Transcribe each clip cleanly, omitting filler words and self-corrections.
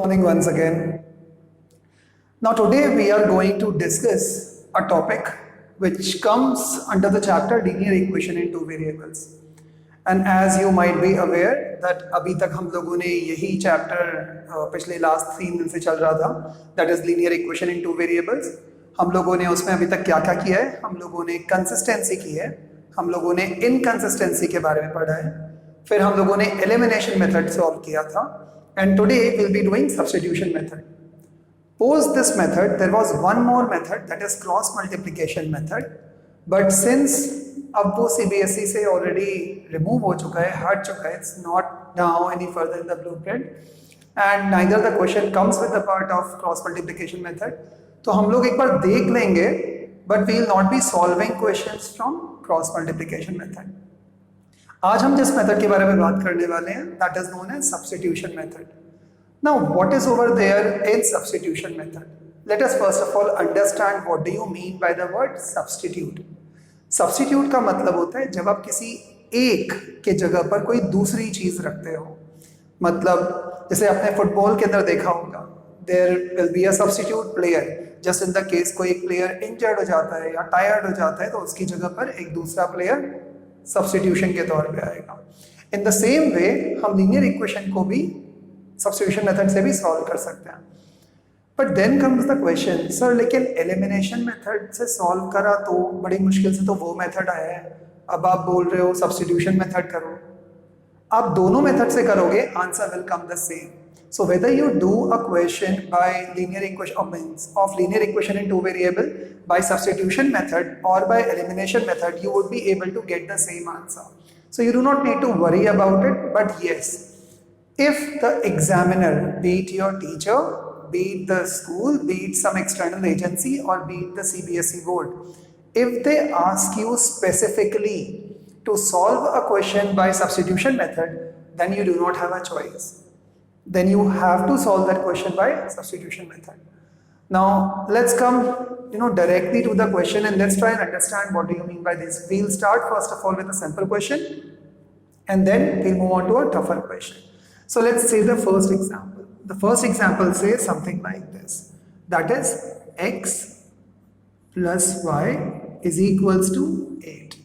morning once again. Now today we are going to discuss a topic which comes under the chapter linear equation in two variables. And as you might be aware that अभी तक हम लोगों ने यही chapter पिछले last 3 दिन से चल रहा था, that is linear equation in two variables. हम लोगों ने उसमें अभी तक क्या क्या किया है? हम लोगों ने कंसिस्टेंसी की है, हम लोगों ने इनकंसिस्टेंसी के बारे में पढ़ा है, फिर हम लोगों ने एलिमिनेशन मेथड सॉल्व किया था, and today we'll be doing substitution method. Post this method, there was one more method, that is cross multiplication method, but since अब वो CBSE से already remove हो चुका है, हट चुका है, it's not now any further in the blueprint, and neither the question comes with the part of cross multiplication method. तो हम लोग एक बार देख लेंगे, but we will not be solving questions from cross multiplication method. आज हम जिस method के बारे में बात करने वाले हैं, that is known as substitution method. Now, what is over there in substitution method? Let us first of all understand what do you mean by the word substitute. Substitute का मतलब होता है जब आप किसी एक के जगह पर कोई दूसरी चीज रखते हो. मतलब जैसे आपने फुटबॉल के अंदर देखा होगा, there will be a substitute player. Just in the case कोई एक प्लेयर इंजर्ड हो जाता है या टायर्ड हो जाता है, तो उसकी जगह पर एक दूसरा प्लेयर सब्स्टिट्यूशन के तौर पे आएगा. इन द सेम वे हम लीनियर इक्वेशन को भी सब्स्टिट्यूशन मेथड से भी सॉल्व कर सकते हैं. But then comes the question, sir लेकिन एलिमिनेशन मेथड से सॉल्व करा तो बड़ी मुश्किल से तो वो मेथड आया है, अब आप बोल रहे हो सब्स्टिट्यूशन मेथड करो. आप दोनों मेथड से करोगे, answer will come the same. So whether you do a question by linear equation of linear equation in two variable by substitution method or by elimination method, you would be able to get the same answer. So you do not need to worry about it. But yes, if the examiner, be it your teacher, be it the school, be it some external agency, or be it the CBSE board, if they ask you specifically to solve a question by substitution method, then you do not have a choice. Then you have to solve that question by substitution method. Now let's come directly to the question, and let's try and understand what do you mean by this. We'll start first of all with a simple question, and then we'll move on to a tougher question. So let's say the first example. The first example says something like this, that is x plus y is equals to 8.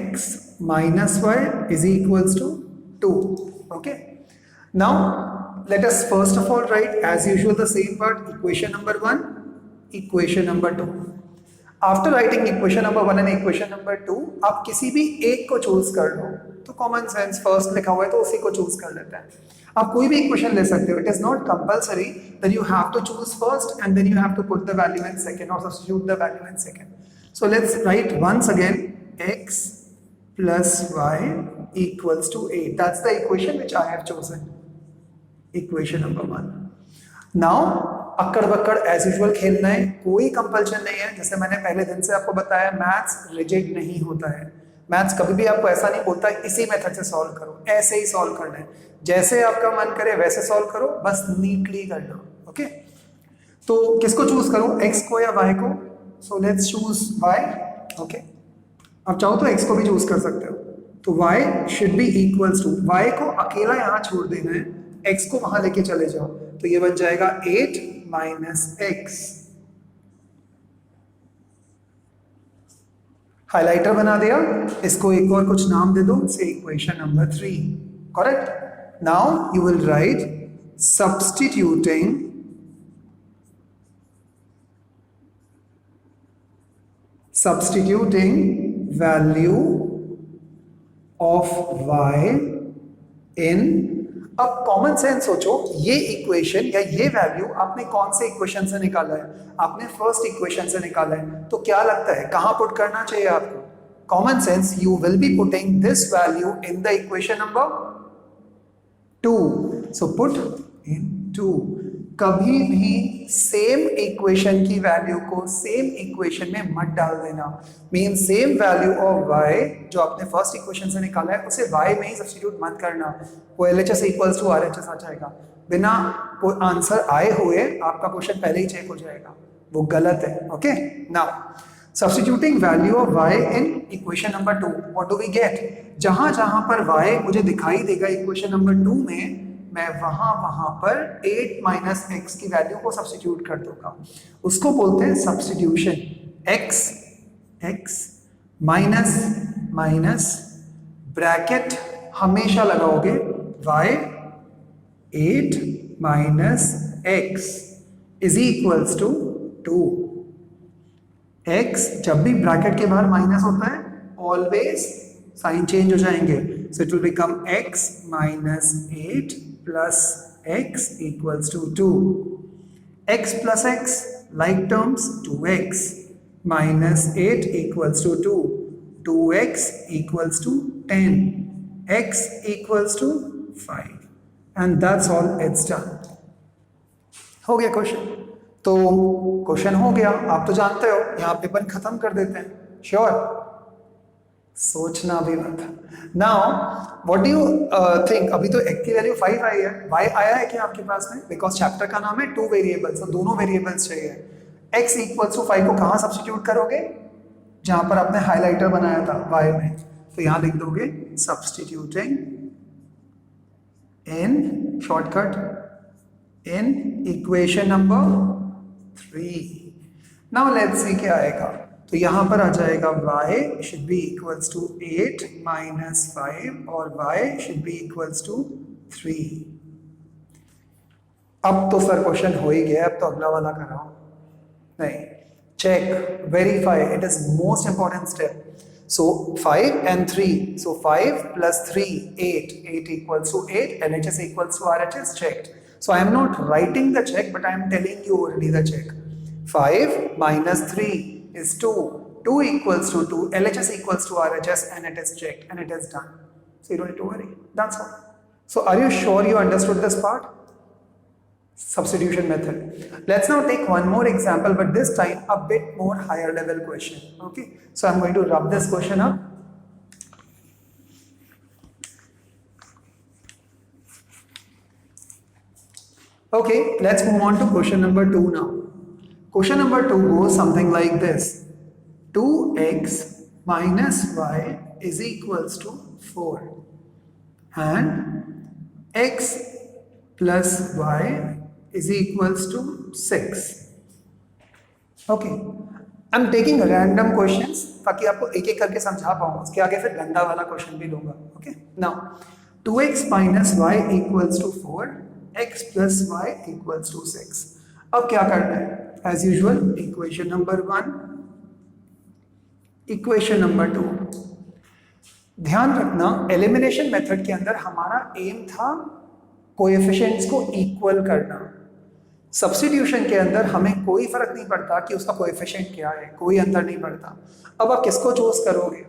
X minus y is equals to 2. Okay. Now let us first of all write as usual the same part, equation number 1, equation number 2. After writing equation number 1 and equation number 2, आप किसी भी एक को choose कर लो. तो common sense first लिखा हुआ है तो उसी को चूज कर लेते हैं. आप कोई भी इक्वेशन ले सकते हो. It is not compulsory that you have to choose first and then you have to put the value in second और substitute the value in second. So let's write once again x plus y equals to 8. That's the equation which I have chosen. Equation number 1. Now अक्कड़ बक्कड़ as usual खेलना है, कोई compulsion नहीं है. जैसे मैंने पहले दिन से आपको बताया, मैथ्स रिजिड नहीं होता है. मैथ्स कभी भी आपको ऐसा नहीं बोलता इसी मेथड से सॉल्व करो, ऐसे ही सॉल्व करना है. जैसे आपका मन करे वैसे सॉल्व करो, बस नीटली करना. ओके, तो किसको चूज करूं, एक्स को या वाई को? So let's choose y. Okay, आप चाहो तो एक्स को भी चूज कर सकते हो. तो y should be equals to, y को अकेला यहाँ छोड़ देना है, x को वहां लेके चले जाओ. तो ये बन जाएगा 8 माइनस x. हाइलाइटर बना दिया, इसको एक और कुछ नाम दे दो, से equation number 3. Correct. Now you will write substituting value of y in. अब कॉमन सेंस सोचो, ये इक्वेशन या ये वैल्यू आपने कौन से इक्वेशन से निकाला है? आपने फर्स्ट इक्वेशन से निकाला है. तो क्या लगता है कहां पुट करना चाहिए आपको? Common sense, you will be putting this value in the equation number 2. So put in 2. कभी भी सेम इक्वेशन की वैल्यू को सेम इक्वेशन में मत डाल देना. Mean same value of y जो आपने फर्स्ट इक्वेशन से निकाला है उसे y में ही सब्स्टिट्यूट मत करना. वो LHS इक्वल्स टू RHS आ जाएगा. बिना कोई आंसर आए हुए आपका क्वेश्चन पहले ही चेक हो जाएगा, वो गलत है. Okay, now substituting value of y in equation number 2, what do we get? जहां जहां पर y मुझे दिखाई देगा इक्वेशन नंबर 2 में, मैं वहां पर 8 माइनस एक्स की वैल्यू को सब्स्टिट्यूट कर दूंगा, उसको बोलते हैं substitution. X minus minus bracket हमेशा लगाओगे y 8 minus x is equals to 2। x जब भी ब्रैकेट के बाहर माइनस होता है ऑलवेज साइन चेंज हो जाएंगे, so it will become x minus 8 plus x equals to 2। x plus x like terms 2x minus 8 equals to 2, 2x equals to 10, x equals to 5 and that's all, it's done। हो गया question. तो question हो गया, आप तो जानते हो, यहाँ पे अपन खत्म कर देते हैं। श्योर, सोचना भी मत। Now what do you think, अभी तो x की वैल्यू 5 आई है, y आया है क्या आपके पास में? बिकॉज चैप्टर का नाम है 2 वेरिएबल्स, तो दोनों वेरिएबल्स चाहिए। x इक्वल्स टू 5 को कहाँ सब्स्टिट्यूट करोगे? जहां पर आपने हाइलाइटर बनाया था y में, तो यहां लिख दोगे substituting in shortcut in equation number 3। Now let's see क्या आएगा। तो यहां पर आ जाएगा y should be equals to 8 minus 5 और y should be equals to 3। अब तो सर क्वेश्चन हो ही गया, अब तो अगला वाला कराओ। नहीं, check, verify, it is most important step। So 5 and 3, so 5 plus 3, 8, 8 equals to 8, LHS equals to RHS, checked। So I am not writing the check, but I am telling you already the check। 5 minus 3 is 2, 2 equals to 2, LHS equals to RHS, and it is checked, and it is done। So you don't need to worry, that's all। So are you sure you understood this part? Substitution method। Let's now take one more example, but this time a bit more higher level question। Okay, so I'm going to rub this question up। Okay, let's move on to question number 2 now। Question number 2 goes something like this: 2x minus y is equals to 4 and x plus y is equals to 6। Okay, I'm taking random questions ताकि आपको एक एक करके समझा पाऊँ, उसके आगे फिर गंदा वाला क्वेश्चन भी लूंगा। Okay, now 2x minus y equals to 4, x plus y equals to 6। अब क्या करना है? As usual, equation number 1, equation number 2। ध्यान रखना, एलिमिनेशन मेथड के अंदर हमारा एम था कोएफिशिएंट्स को इक्वल करना। सब्स्टिट्यूशन के अंदर हमें कोई फर्क नहीं पड़ता कि उसका कोएफिशिएंट क्या है, कोई अंतर नहीं पड़ता। अब आप किसको चूज करोगे?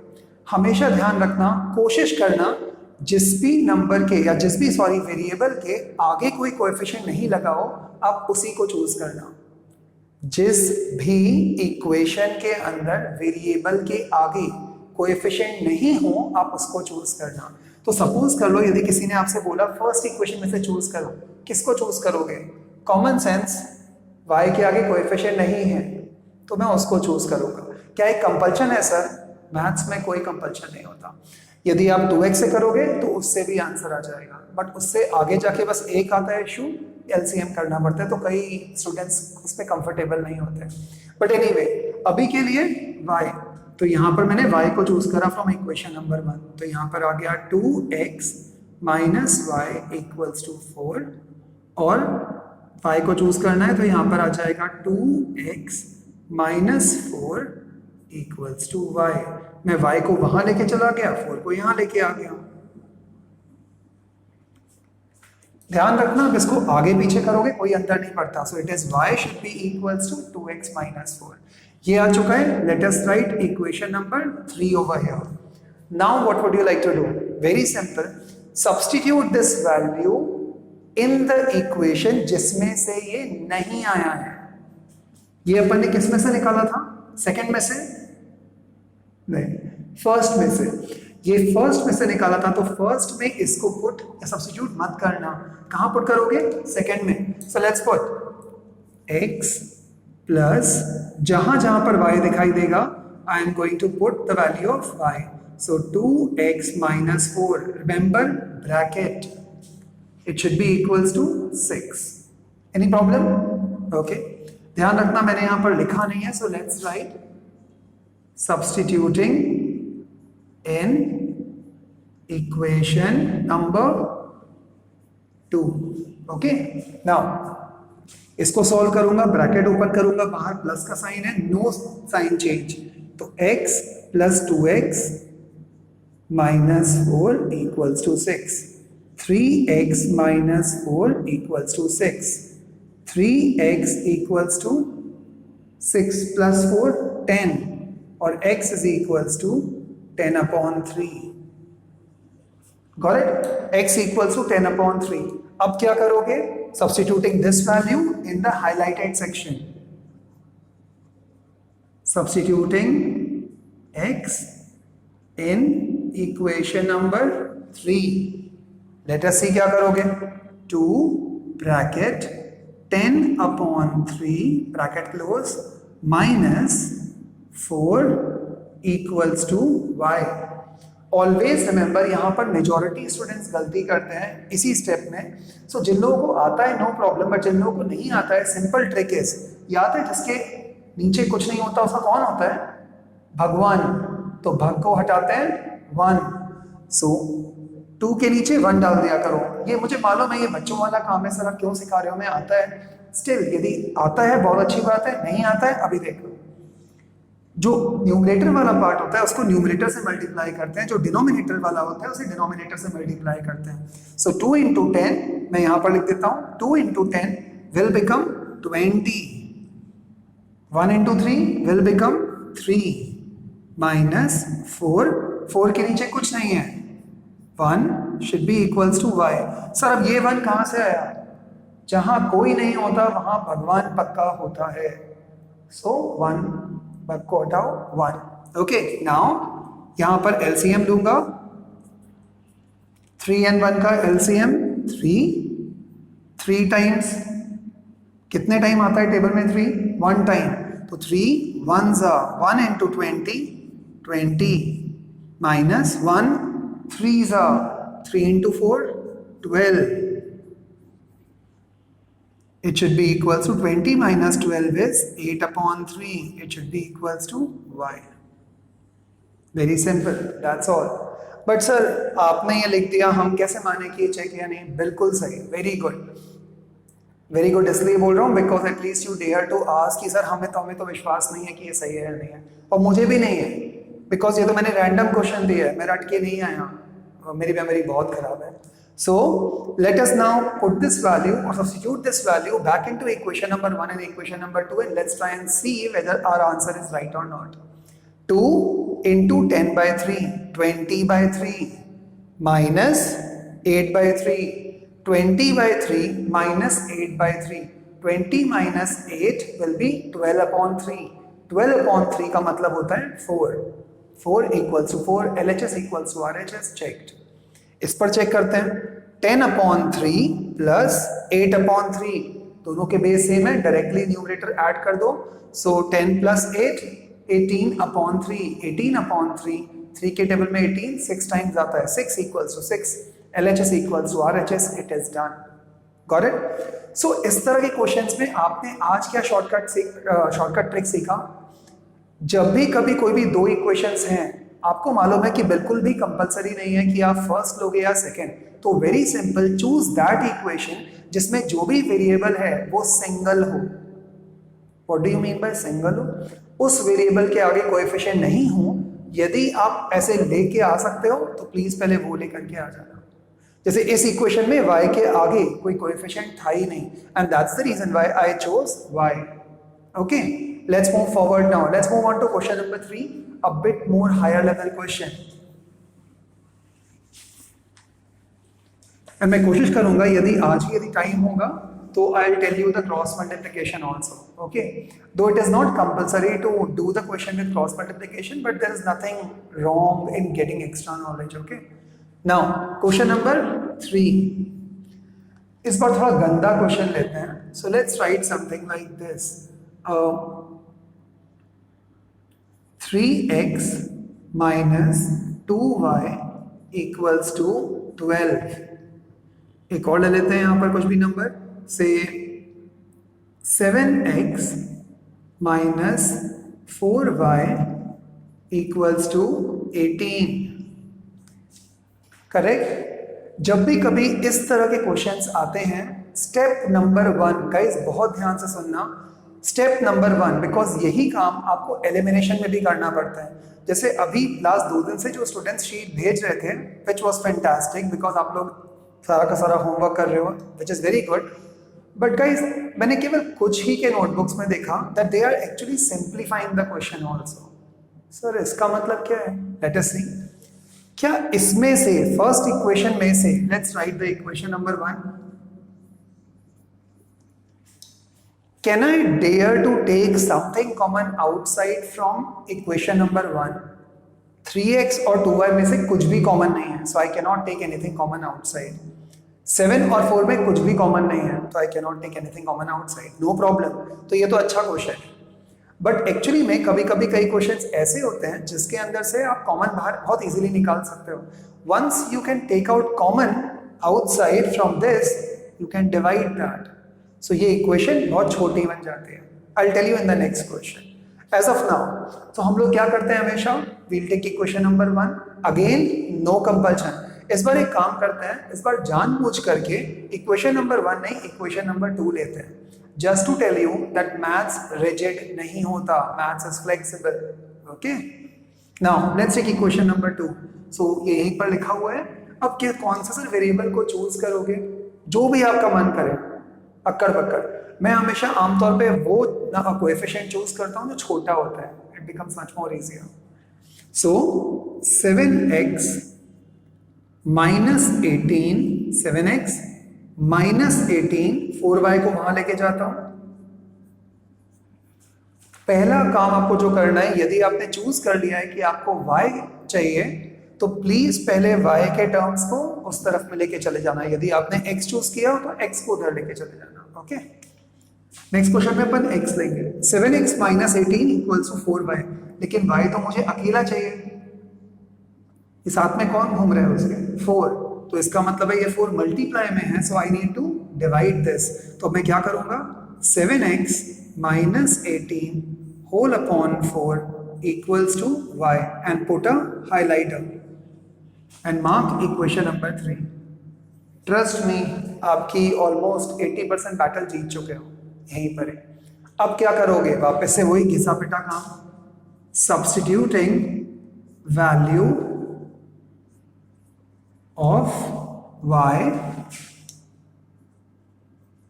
हमेशा ध्यान रखना, कोशिश करना जिस भी नंबर के या जिस भी वेरिएबल के आगे कोई कोएफिशिएंट नहीं लगाओ, आप उसी को चूज करना। जिस भी इक्वेशन के अंदर वेरिएबल के आगे कोएफिशिएंट नहीं हो, आप उसको चूज करना। तो सपोज कर लो, यदि किसी ने आपसे बोला फर्स्ट इक्वेशन में से चूज करो, किसको चूज करोगे? कॉमन सेंस, y के आगे कोएफिशिएंट नहीं है तो मैं उसको चूज करूंगा। क्या एक कंपल्शन है सर? मैथ्स में कोई कंपल्शन नहीं होता। यदि आप 2x से करोगे तो उससे भी आंसर आ जाएगा, बट उससे आगे जाके बस एक आता है इशू, एलसीएम करना पड़ता है, तो कई स्टूडेंट्स उस पर कंफर्टेबल नहीं होते। बट एनीवे, अभी के लिए y, तो यहाँ पर मैंने y को चूज करा फ्रॉम इक्वेशन नंबर 1, तो यहाँ पर आ गया 2x minus Y equals to 4 और y को चूज करना है, तो यहाँ पर आ जाएगा 2x minus 4 equals to y। मैं y को वहां लेके चला गया, 4 को यहाँ लेके आ गया। ध्यान रखना, अब इसको आगे पीछे करोगे कोई अंतर नहीं पड़ता। So it is y should be equals to 2x minus 4। ये आ चुका है। Let us write equation number 3 over here. Now what would you like to do? Very simple, substitute this value in the equation जिसमें से ये नहीं आया है। ये अपन ने किस में से निकाला था? सेकंड में से नहीं, फर्स्ट में से। ये फर्स्ट में से निकाला था, तो फर्स्ट में इसको पुट या सब्स्टिट्यूट मत करना। कहां पुट करोगे? सेकंड में। So let's put x plus जहां जहां पर y दिखाई देगा, I am going to put the value of y। So 2x minus 4, remember bracket, it should be equals to 6. Any problem? Okay, ध्यान रखना मैंने यहां पर लिखा नहीं है, so let's write substituting in equation number 2. Okay, now इसको solve करूंगा, ब्रैकेट ओपन करूंगा, बाहर प्लस का साइन है, नो साइन चेंज, तो x plus 2x minus 4 equals to 6. 3x minus 4 equals to 6. 3x equals to 6 plus 4 10 और x is equals to 10 upon 3. Got it? x equals to 10 upon 3. अब क्या करोगे? Substituting this value in the highlighted section. Substituting x in equation number 3. Let us see क्या करोगे? 2 bracket 10 upon 3 bracket close minus 4 equals to y. Always remember, यहाँ पर majority students गलती करते हैं इसी स्टेप में. सो जिन लोगों को आता है नो प्रॉब्लम, बट जिन लोगों को नहीं आता है, सिंपल ट्रिक इज, याद है जिसके नीचे कुछ नहीं होता उसका कौन होता है? भगवान. तो भग को हटाते हैं 1. सो 2 के नीचे 1 डाल दिया करो. ये मुझे मालूम है ये बच्चों वाला काम है, सर आप क्यों सिखा रहे हो, मैं आता है. स्टिल यदि आता है बहुत अच्छी बात है, नहीं आता है अभी देख लो. जो न्यूमरेटर वाला पार्ट होता है उसको न्यूमरेटर से मल्टीप्लाई करते हैं, जो डिनोमिनेटर वाला होता है उसे डिनोमिनेटर से मल्टीप्लाई करते हैं. सो 2 into 10 मैं यहां पर लिख देता हूं, 2 into 10 will become 20. 1 into 3 will become 3 minus 4 के नीचे कुछ नहीं है, 1 should be equals to y. Sir अब ये 1 कहां से आया? जहां कोई नहीं होता वहां भगवान पक्का होता है. सो 1 बग को हटाओ 1. ओके, नाउ यहां पर एलसीएम लूंगा. 3 and 1 का एलसीएम 3 टाइम्स, कितने टाइम आता है टेबल में 3? 1 टाइम. तो 3 1s are 1 into 20 minus 1 3s are 3 into 4 12. It should be equals to 20 minus 12 is 8 upon 3. It should be equals to y. Very simple. That's all. But sir, आपने ये लिख दिया, हम कैसे माने कि ये चेक या नहीं? बिल्कुल सही. Very good. Very good. इसलिए बोल रहा हूँ because at least you dare to ask कि सर हमें तो विश्वास नहीं है कि ये सही है या नहीं है, और मुझे भी नहीं है because ये तो मैंने रैंडम क्वेश्चन दिया है, मैं रट के नहीं आया, मेरी मेमोरी बहुत खराब है. So let us now put this value or substitute this value back into equation number 1 and equation number 2, and let's try and see whether our answer is right or not. 2 into 10 by 3, 20 by 3 minus 8 by 3, 20 by 3 minus 8 by 3. 20 minus 8 will be 12 upon 3. 12 upon 3 का मतलब होता है 4. 4 equals to 4. LHS equals to RHS. checked. इस पर check करते हैं. 10 upon 3 plus 8 upon 3, दोनों के बेस सेम है, डायरेक्टली न्यूमरेटर ऐड कर दो. सो 10 प्लस 8 18 upon 3. 18 upon 3, 3 के टेबल में 18 6 टाइम्स आता है, 6 equals to 6. LHS equals to RHS. It is done. Got it? So इस तरह के क्वेश्चंस में आपने आज क्या शॉर्टकट ट्रिक सीखा? जब भी कभी कोई भी 2 इक्वेशंस हैं, आपको मालूम है कि बिल्कुल भी कंपलसरी नहीं है कि आप फर्स्ट लोगे या सेकंड, तो very simple, choose that equation जिसमें जो भी वेरिएबल है वो सिंगल हो. What do you mean by single हो? उस वेरिएबल के आगे कोएफिशिएंट नहीं हो. यदि आप ऐसे लेके आ सकते हो तो प्लीज पहले वो लेकर के आ जाना. जैसे इस इक्वेशन में y के आगे कोई कोएफिशिएंट था ही नहीं, and that's the reason why I chose y. Okay, let's move forward now. Let's move on to question number 3, a bit more higher level question. and मैं कोशिश करूंगा यदि आज ही यदि टाइम होगा तो I'll tell you the cross multiplication also. Okay, though it is not compulsory to do the question with cross multiplication, but there is nothing wrong in getting extra knowledge. Okay, now question number 3. इस बार थोड़ा गंदा question लेते हैं. So let's write something like this. 3x minus 2y equals to 12 एक और ले लेते हैं यहाँ पर कुछ भी नंबर, से 7x minus 4y equals to 18। Correct. जब भी कभी इस तरह के क्वेश्चंस आते हैं, स्टेप नंबर 1, गाइस बहुत ध्यान से सुनना, स्टेप नंबर 1, बिकॉज यही काम आपको एलिमिनेशन में भी करना पड़ता है। जैसे अभी लास्ट 2 दिन से जो स्टूडेंट्स शीट भेज रहे थे, विच वॉज फैंटास्टिक, बिकॉज आप लोग सारा का सारा होमवर्क कर रहे हो, which is very good. But guys मैंने केवल कुछ ही के नोटबुक्स में देखा that they are actually simplifying the question also. Sir इसका मतलब क्या है? Let us see. क्या इसमें से फर्स्ट इक्वेशन में से, let's write the equation number 1, can I dare to take something common outside from equation number 1? 3x और 2y में से कुछ भी कॉमन नहीं है, so I cannot take anything common outside. 7 और 4 में कुछ भी कॉमन नहीं है, तो I cannot take anything common outside. No problem. तो ये तो अच्छा क्वेश्चन है। बट एक्चुअली में कभी कभी कई क्वेश्चंस ऐसे होते हैं जिसके अंदर से आप कॉमन बाहर बहुत इजीली निकाल सकते हो। Once you can take out common outside from this, you can divide that. सो ये इक्वेशन बहुत छोटी बन जाती है। I will tell you in the next question. As of now तो हम लोग क्या करते हैं हमेशा, we'll take equation number 1, again no compulsion. इस बार एक काम करते हैं, इस बार जानबूझ करके इक्वेशन नंबर 1 नहीं, इक्वेशन नंबर 2 लेते हैं, just to tell you that maths rigid नहीं होता, maths is flexible. Okay, now let's take equation number 2. so ये यहीं पर लिखा हुआ है। अब क्या कौन सा सर वेरिएबल को चूज करोगे? जो भी आपका मन करे, अक्कड़ बक्कड़। मैं हमेशा आमतौर पे वो कोएफिशिएंट चूज करता हूँ जो छोटा होता है, it becomes much more easier. so 7x minus 18, 7x minus 18, 4y को वहां लेके जाता हूं। पहला काम आपको जो करना है, यदि आपने चूज कर लिया है कि आपको y चाहिए, तो प्लीज पहले y के टर्म्स को उस तरफ में लेके चले जाना। यदि आपने x चूज किया हो तो x को उधर लेके चले जाना। ओके, नेक्स्ट क्वेश्चन में अपन x लेंगे। 7x minus 18 equals to 4y, लेकिन y तो मुझे अकेला चाहिए, इस साथ में कौन घूम रहे हैं उसके? 4, तो इसका मतलब है ये 4 मल्टीप्लाई में है, so I need to divide this. तो मैं क्या करूंगा, 7x minus 18 whole upon 4 equals to y and put a highlighter and mark equation number 3। Trust me, आपकी ऑलमोस्ट 80% बैटल जीत चुके हो यहीं पर है। अब क्या करोगे? वापस से वही घिसा पिटा काम, substituting value of y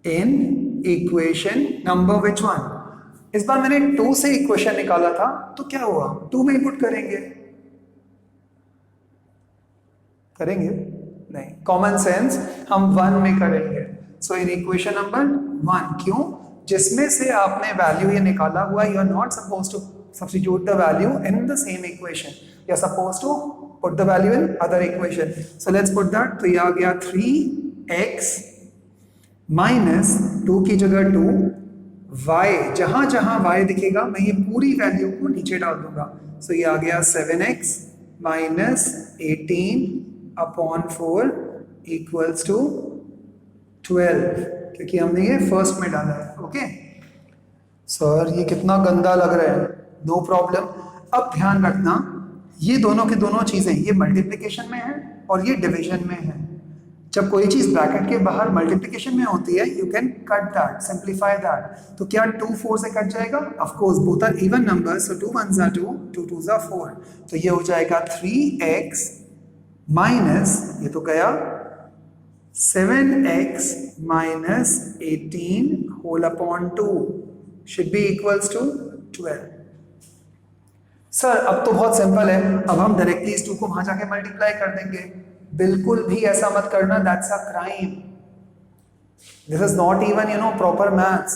in equation number which one? इस बार मैंने 2 से इक्वेशन निकाला था, तो क्या हुआ? 2 में इनपुट करेंगे नहीं, कॉमन सेंस हम 1 में करेंगे। सो इन इक्वेशन नंबर 1, क्यों? जिसमें से आपने वैल्यू ये निकाला हुआ, you are not suppose to substitute the value in the same equation, you are suppose to put the value in other equation. So let's put that. तो ये आ गया 3x minus 2 की जगह 2, y जहां जहां y दिखेगा मैं ये पूरी वैल्यू को नीचे डाल दूंगा। So ये आ गया 7x minus 18 upon 4 equals to 12, क्योंकि हमने ये फर्स्ट में डाला है। ओके सर ये कितना गंदा लग रहा है, नो प्रॉब्लम। अब ध्यान रखना, ये दोनों की दोनों चीजें, ये मल्टीप्लिकेशन में है और ये डिवीजन में है। जब कोई चीज ब्रैकेट के बाहर मल्टीप्लिकेशन में होती है, you can cut that, simplify that. तो क्या 2 4 से कट जाएगा? Of course, both are even numbers, so 2 1s are 2, 2 2s are 4। तो ये हो जाएगा 3x माइनस, ये तो गया 7x minus 18 whole upon 2 should be equals to 12। Sir अब तो बहुत सिंपल है, अब हम डायरेक्टली इस 2 को वहां जाके मल्टीप्लाई कर देंगे। बिल्कुल भी ऐसा मत करना, that's a crime. This is not even proper maths.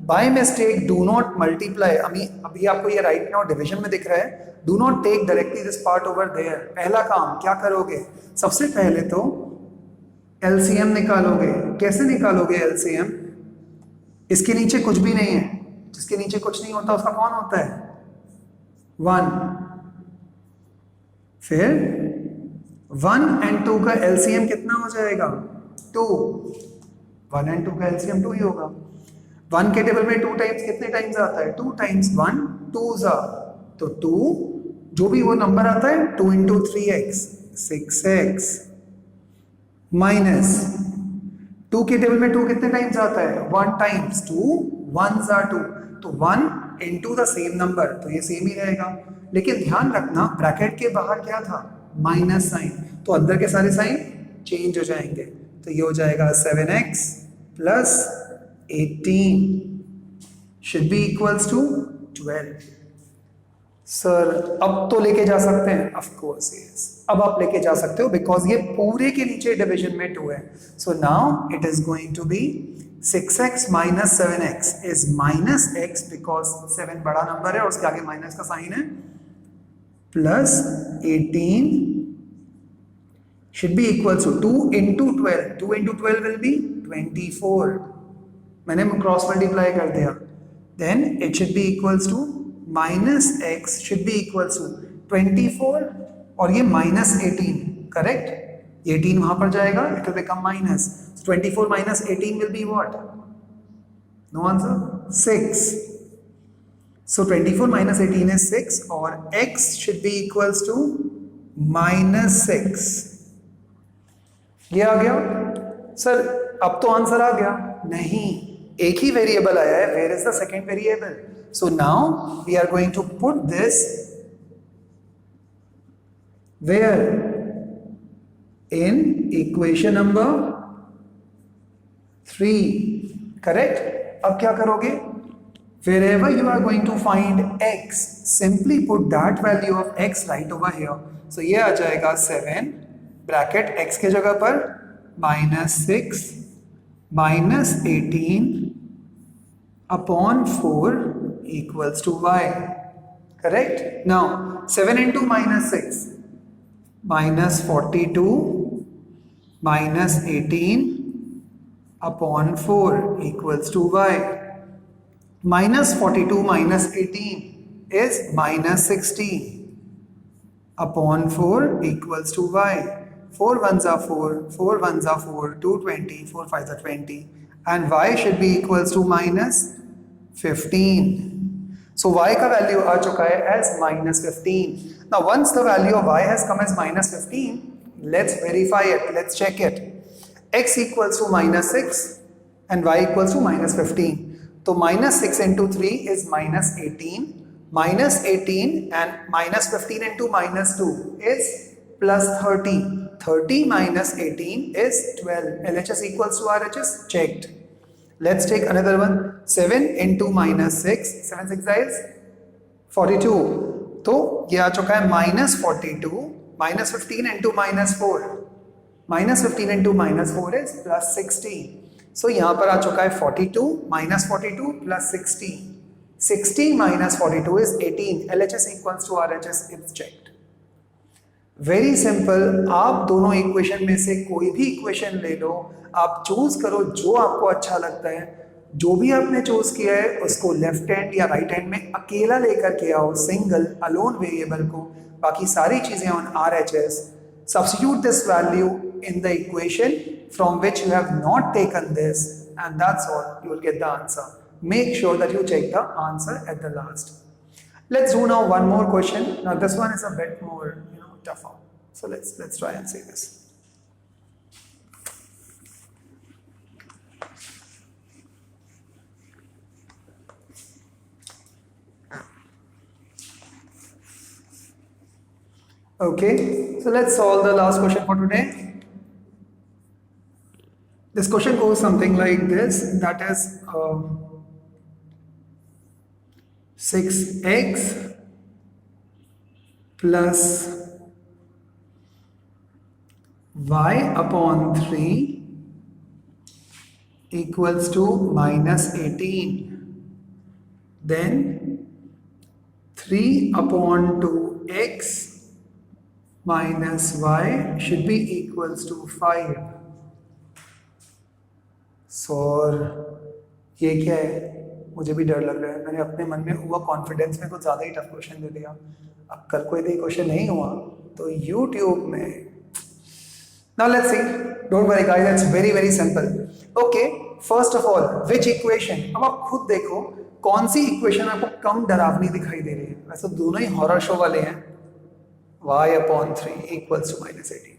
By mistake do not multiply. अभी आपको ये राइट नाउ डिवीजन में दिख रहा है, do not take directly this part over there. पहला काम क्या करोगे? सबसे पहले तो एलसीएम निकालोगे। कैसे निकालोगे एलसीएम? इसके नीचे कुछ भी नहीं है, जिसके नीचे कुछ नहीं होता उसका कौन होता है? 1। फिर 1 और 2 का एलसीएम कितना हो जाएगा? 2, 1 and 2 का एलसीएम 2 ही होगा। 1 के टेबल में 2 टाइम्स कितने टाइम्स आता है? 2 टाइम्स 1 2 जा, तो 2 जो भी वो नंबर आता है 2 इंटू 3x 6x माइनस 2 के टेबल में 2 कितने टाइम्स आता है? 1 टाइम्स 2 1 जा 2, तो 1 इंटू द सेम नंबर, तो ये सेम ही रहेगा। लेकिन ध्यान रखना ब्रैकेट के बाहर क्या था? माइनस साइन, तो अंदर के सारे साइन चेंज हो जाएंगे, तो ये हो जाएगा 7x plus 18 should be equals to 12। Sir अब तो लेके जा सकते हैं? ऑफ कोर्स यस, अब आप लेके जा सकते हो बिकॉज ये पूरे के नीचे डिवीजन में 2 है। So now it is going to be 6x minus 7x is minus x because 7 बड़ा नंबर है और उसके आगे माइनस का साइन है, plus 18 should be equals to 2 into 12, 2 into 12 will be 24, मैंने क्रॉस मल्टीप्लाई कर दिया, then it should be equals to minus x should be equals to 24 और ये minus 18, करेक्ट? 18 वहां पर जाएगा, it will become minus, so 24 minus 18 will be what? No answer? 6. So 24 minus 18 is 6 और x should be equals to minus 6। ये आ गया? Sir अब तो आंसर आ गया? नहीं, एक ही वेरिएबल आया है, where is the second variable? So now we are going to put this where? In equation number 3, correct? अब क्या करोगे? Wherever you are going to find x, simply put that value of x right over here. So ये आ जाएगा 7 bracket x के जगह पर -6 minus 18 upon 4 equals to y. Correct? Now 7 into minus 6, minus 42 minus 18 upon 4 equals to y. Minus 42 minus 18 is minus 16 upon 4 equals to y. 4 ones are 4, 4 ones are 4, 220, 4 5s are 20, and y should be equals to minus 15. So y का value आ चुका है as minus 15. Now once the value of y has come as minus 15, let's verify it, let's check it. X equals to minus 6 and y equals to minus 15. So minus 6 into 3 is minus 18, minus 18 and minus 15 into minus 2 is plus 30. 30 minus 18 is 12. LHS equals to RHS, checked. Let's take another one. 7 into minus 6, 7 6 is 42. तो ये आ चुका है minus 42, minus 15 into minus 4. Minus 15 into minus 4 is plus 60. So यहाँ पर आ चुका है 42, minus 42 plus 60. 60 minus 42 is 18. LHS equals to RHS, it's checked. Very simple, आप दोनों इक्वेशन में से कोई भी इक्वेशन ले लो, आप चूज करो जो आपको अच्छा लगता है, जो भी आपने चूज किया है उसको लेफ्ट हैंड या राइट हैंड में अकेला लेकर के आओ, सिंगल अलोन वेरिएबल को, बाकी सारी चीजें on RHS. Substitute this value in the equation from which you have not taken this, and that's all, you will get the answer. Make sure that you check the answer at the last. Let's do now one more question. Now this one is a bit more tougher. So let's try and see this. Okay, so let's solve the last question for today. This question goes something like this, that is 6x plus y upon 3 equals to minus 18. Then 3 upon 2x minus y should be equals to 5. So ये क्या है? मुझे भी डर लग रहा है, मैंने अपने मन में हुआ कॉन्फिडेंस में कुछ ज़्यादा ही टफ क्वेश्चन दे दिया। अब कल कोई भी क्वेश्चन नहीं हुआ तो यूट्यूब में Now let's see. Don't worry guys, it's very very simple. Okay, first of all, which equation? अब आप खुद देखो कौन सी इक्वेशन आपको कम डरावनी दिखाई दे रही है. वैसे दोनों ही हॉरर शो वाले हैं. y/3 equals to -18.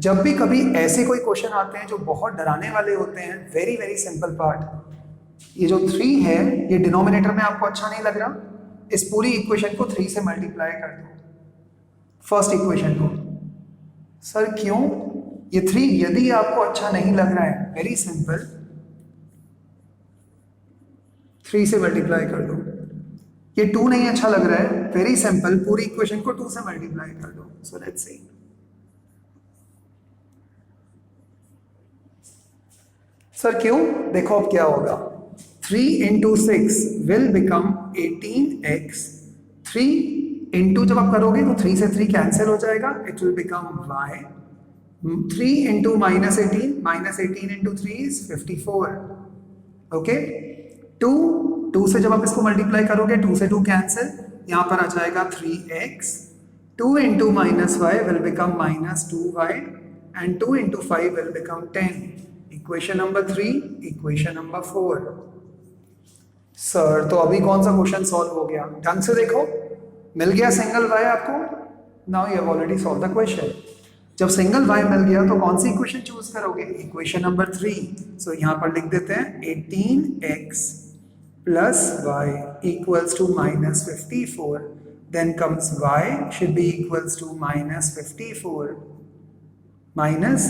जब भी कभी ऐसे कोई क्वेश्चन आते हैं जो बहुत डराने वाले होते हैं, वेरी वेरी सिंपल पार्ट, ये जो 3 है ये डिनोमिनेटर में आपको अच्छा नहीं लग रहा, इस पूरी इक्वेशन को 3 से मल्टीप्लाई कर दो. फर्स्ट इक्वेशन को. सर क्यों? ये 3 यदि आपको अच्छा नहीं लग रहा है, वेरी सिंपल, 3 से मल्टीप्लाई कर दो. ये 2 नहीं अच्छा लग रहा है, वेरी सिंपल, पूरी इक्वेशन को 2 से मल्टीप्लाई कर दो. So let's see. सर क्यों? देखो अब क्या होगा. 3 into 6 will become 18x. 3 into जब आप करोगे तो 3 से 3 कैंसिल हो जाएगा, it will become y. 3 into -18, -18 into 3 is 54. Okay. 2 से जब आप इसको मल्टीप्लाई करोगे, 2 से 2 कैंसिल, यहाँ पर आ जाएगा 3x. 2 into -y will become -2y and 2 into 5 will become 10. Equation number 3, equation number 4. Sir तो अभी कौन सा क्वेश्चन सॉल्व हो गया? ढंग से देखो, मिल गया सिंगल y आपको. Now you have already solve the question. जब सिंगल y मिल गया तो कौन सी इक्वेशन चूज करोगे? Equation number 3. सो यहाँ पर लिख देते हैं 18x plus y equals to -54. Then comes y should be equals to -54 minus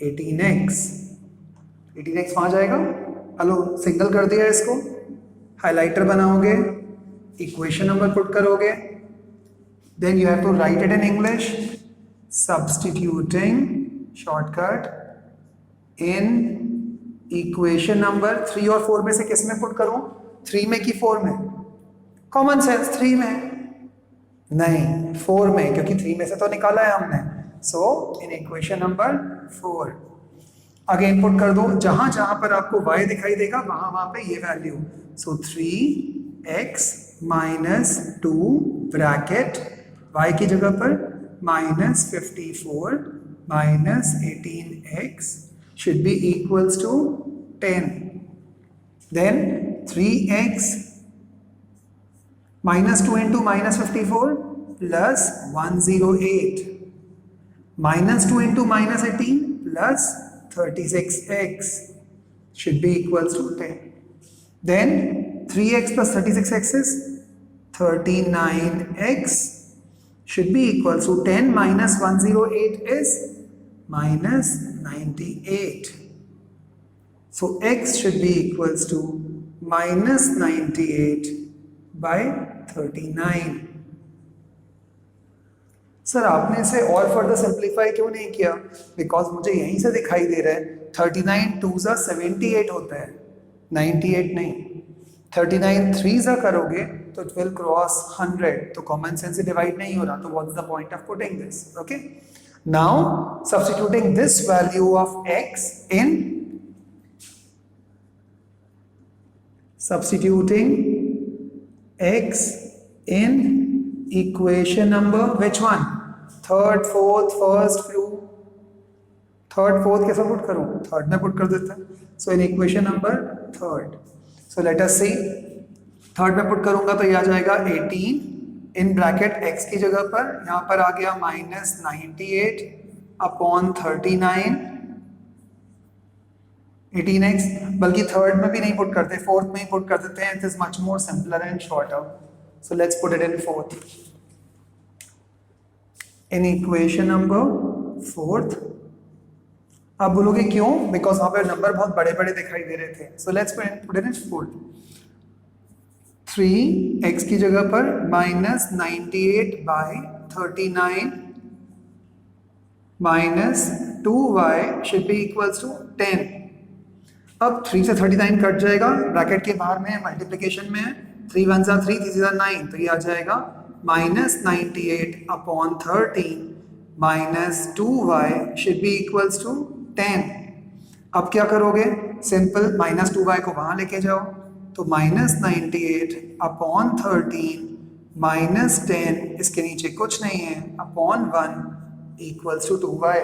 18x. 18x वहाँ जाएगा. हेलो, सिंगल कर दिया इसको, हाइलाइटर बनाओगे, इक्वेशन नंबर पुट करोगे, then you have to write it in English, substituting shortcut in equation number 3 और 4 में से किस में पुट करूं? 3 में कि 4 में? कॉमन सेंस, 3 में नहीं, 4 में, क्योंकि 3 में से तो निकाला है हमने. So in equation number 4 again put कर दो. जहां जहां पर आपको y दिखाई देगा वहां वहां पे ये वैल्यू. सो 3x - 2 ब्रैकेट y की जगह पर -54 - 18x should be equals to 10. Then 3x -2 into -54 plus 108 -2 into -18 plus 36x should be equals to 10. Then 3x plus 36x is 39x should be equals to 10 minus 108 is -98. So x should be equals to -98 by 39. Sir आपने इसे और further simplify क्यों नहीं किया? Because मुझे यहीं से दिखाई दे रहा है 39 2 ज़ा 78 होता है, 98 नहीं. 39 3 ज़ा करोगे तो इट विल क्रॉस 100, तो कॉमन सेंस से डिवाइड नहीं हो रहा, तो what is the point of putting this? Okay. Now substituting this value of x in equation number which one? Third, fourth, first, few. Third fourth कैसे put करूं? Third में put कर देता है. So in equation number third. So let us see. Third में put करूंगा तो ये आ जाएगा 18 इन ब्रैकेट x की जगह पर यहाँ पर आ गया -98 अपॉन 39 18x. बल्कि थर्ड में भी नहीं पुट करते, फोर्थ में ही पुट कर देते हैं. It is much more simpler and shorter. So let's put it in fourth. In equation number fourth. आप बोलोगे क्यों? Because वहां पे नंबर बहुत बड़े बड़े दिखाई दे रहे थे. So let's put it in fourth. 3x की जगह पर -98 by 39 minus 2y should be equals to 10. अब 3 से 39 कट जाएगा, ब्रैकेट के बाहर में है, मल्टीप्लिकेशन में है. 3 1 ज़ा 3, 3 ज़ा 9, तो ये आ जाएगा -98 upon 13 minus 2y should be equals to 10. अब क्या करोगे? सिंपल, -2y को वहां लेके जाओ, तो -98 अपॉन 13 -10, इसके नीचे कुछ नहीं है, अपॉन 1 इक्वल्स टू 2y.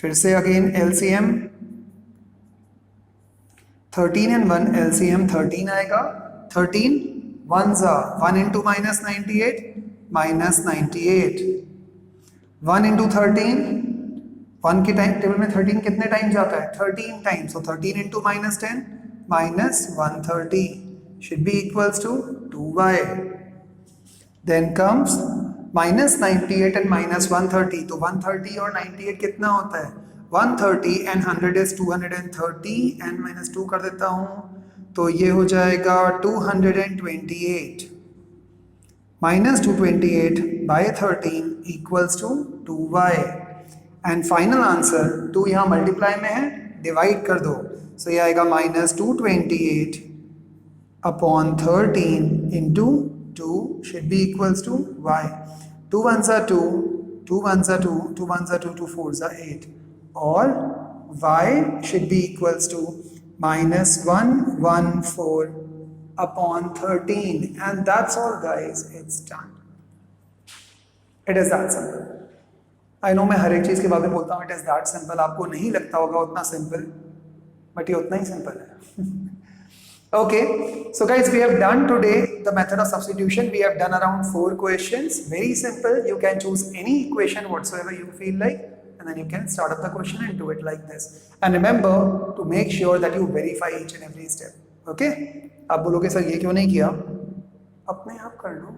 फिर से अगेन LCM 13 and 1 LCM 13 आएगा. 13 1s are 1 into minus 98 minus 98. 1 into 13, 1 के टाइम टेबल में 13 कितने टाइम जाता है? 13 times. So 13 into minus 10 minus 130 should be equals to 2y. Then comes minus 98 and minus 130. तो 130 और 98 कितना होता है? 130 and 100 is 230 and minus 2 कर देता हूँ, तो ये हो जाएगा 228. Minus 228 by 13 equals to 2y. And final answer 2 यहाँ मल्टीप्लाई में है, डिवाइड कर दो. So ये आएगा minus 228 upon 13 into 2 should be equals to y. 2 ones are 2, 2 ones are 2, 2 ones are 2, 2 fours are 8. Or y should be equals to minus 114 upon 13. And that's all guys, it's done. It is that simple. I know मैं हर एक चीज़ के बारे में बोलता हूँ it is that simple. आपको नहीं लगता होगा उतना simple, but ये उतना ही simple है. Okay, so guys, we have done today the method of substitution. We have done around 4 questions. Very simple. You can choose any equation whatsoever you feel like, and then you can start up the question and do it like this. And remember to make sure that you verify each and every step. Okay? आप बोलोगे sir ये क्यों नहीं किया? अपने आप कर लो.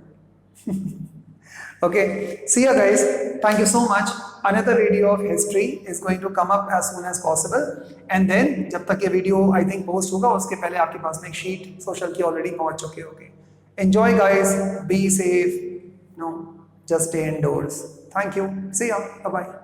Okay, see ya guys. Thank you so much. Another video of history is going to come up as soon as possible. And then जब तक ये वीडियो I think post होगा उसके पहले आपके पास में एक शीट सोशल की ऑलरेडी पहुंच चुके होंगे. Enjoy guys. Be safe. No, just stay indoors. Thank you. See ya. Bye bye.